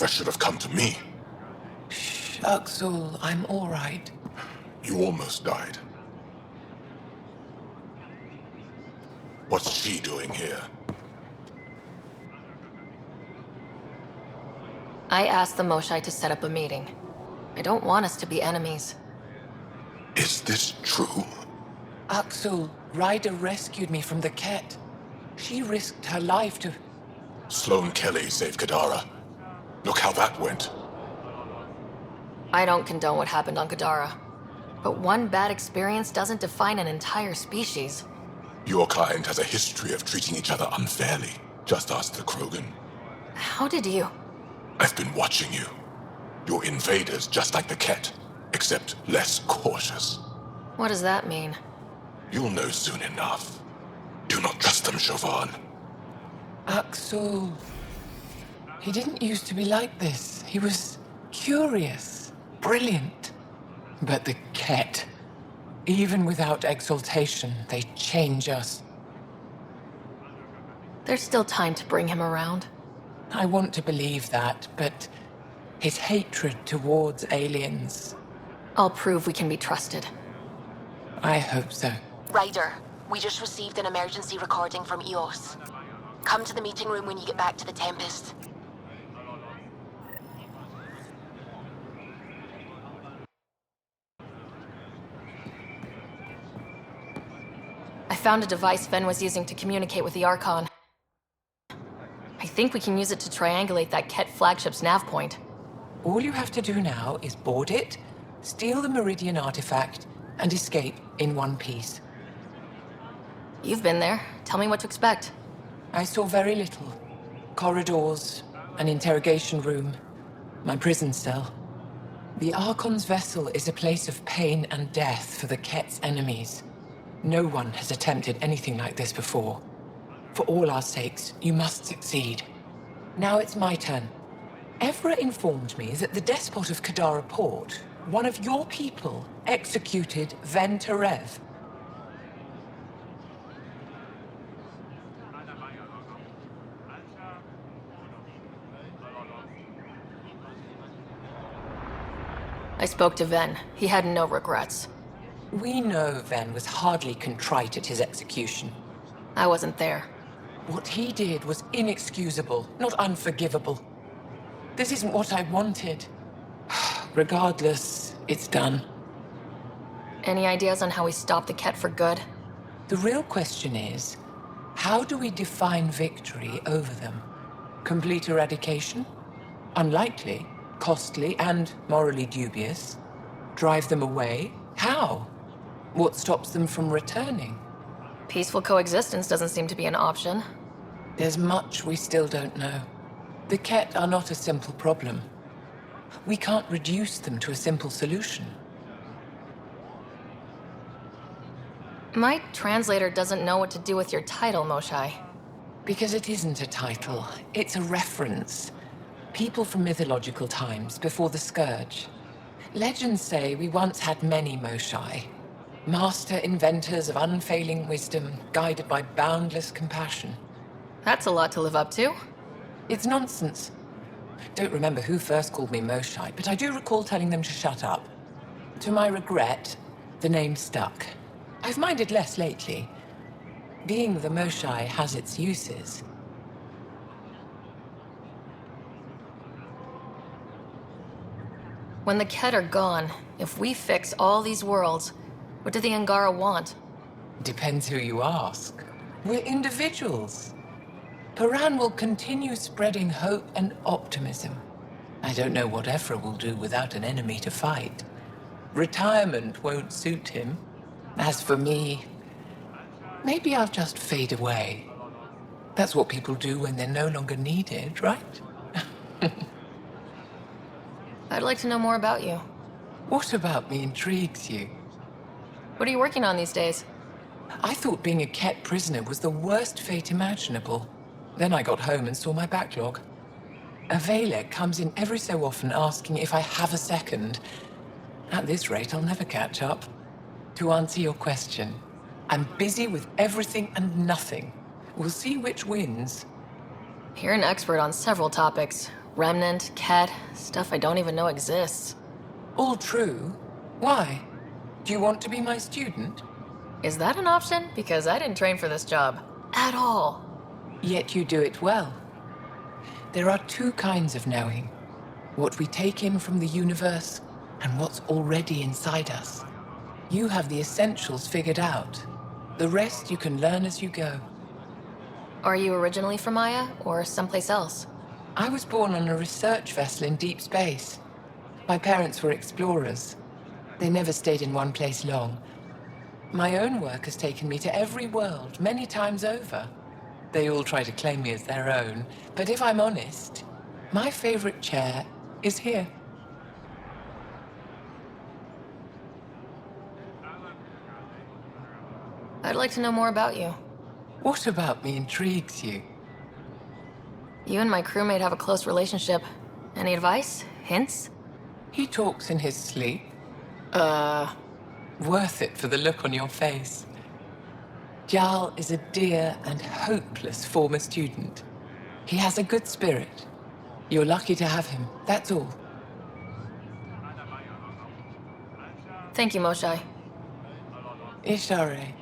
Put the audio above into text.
First should have come to me. Shh, Uxul, I'm all right. You almost died. What's she doing here? I asked the Moshai to set up a meeting. I don't want us to be enemies. Is this true? Uxul, Ryder rescued me from the Ket. She risked her life to... Sloane Kelly saved Kadara. Look how that went. I don't condone what happened on Gadara. But one bad experience doesn't define an entire species. Your kind has a history of treating each other unfairly. Just ask the Krogan. How did you? I've been watching you. You're invaders just like the Ket, except less cautious. What does that mean? You'll know soon enough. Do not trust them, Chauvin. Uxul. He didn't used to be like this. He was curious, brilliant. But the Ket, even without exaltation, they change us. There's still time to bring him around. I want to believe that, but his hatred towards aliens... I'll prove we can be trusted. I hope so. Ryder, we just received an emergency recording from EOS. Come to the meeting room when you get back to the Tempest. I found a device Ven was using to communicate with the Archon. I think we can use it to triangulate that Ket flagship's nav point. All you have to do now is board it, steal the Meridian artifact, and escape in one piece. You've been there. Tell me what to expect. I saw very little. Corridors, an interrogation room, my prison cell. The Archon's vessel is a place of pain and death for the Ket's enemies. No one has attempted anything like this before. For all our sakes, you must succeed. Now it's my turn. Evra informed me that the despot of Kadara Port, one of your people, executed Ven Terev. I spoke to Ven. He had no regrets. We know Ven was hardly contrite at his execution. I wasn't there. What he did was inexcusable, not unforgivable. This isn't what I wanted. Regardless, it's done. Any ideas on how we stop the Ket for good? The real question is, how do we define victory over them? Complete eradication? Unlikely, costly, and morally dubious. Drive them away? How? What stops them from returning? Peaceful coexistence doesn't seem to be an option. There's much we still don't know. The Ket are not a simple problem. We can't reduce them to a simple solution. My translator doesn't know what to do with your title, Moshai. Because it isn't a title, it's a reference. People from mythological times, before the Scourge. Legends say we once had many Moshai. Master inventors of unfailing wisdom, guided by boundless compassion. That's a lot to live up to. It's nonsense. Don't remember who first called me Moshai, but I do recall telling them to shut up. To my regret, the name stuck. I've minded less lately. Being the Moshai has its uses. When the Ket are gone, if we fix all these worlds, what do the Angara want? Depends who you ask. We're individuals. Paran will continue spreading hope and optimism. I don't know what Ephra will do without an enemy to fight. Retirement won't suit him. As for me, maybe I'll just fade away. That's what people do when they're no longer needed, right? I'd like to know more about you. What about me intrigues you? What are you working on these days? I thought being a Ket prisoner was the worst fate imaginable. Then I got home and saw my backlog. A Valek comes in every so often asking if I have a second. At this rate, I'll never catch up. To answer your question, I'm busy with everything and nothing. We'll see which wins. You're an expert on several topics. Remnant, Ket, stuff I don't even know exists. All true. Why? Do you want to be my student? Is that an option? Because I didn't train for this job. At all. Yet you do it well. There are two kinds of knowing. What we take in from the universe, and what's already inside us. You have the essentials figured out. The rest you can learn as you go. Are you originally from Maya, or someplace else? I was born on a research vessel in deep space. My parents were explorers. They never stayed in one place long. My own work has taken me to every world, many times over. They all try to claim me as their own, but if I'm honest, my favorite chair is here. I'd like to know more about you. What about me intrigues you? You and my crewmate have a close relationship. Any advice? Hints? He talks in his sleep. Worth it for the look on your face. Jarl is a dear and hopeless former student. He has a good spirit. You're lucky to have him, that's all. Thank you, Moshae. Ishare.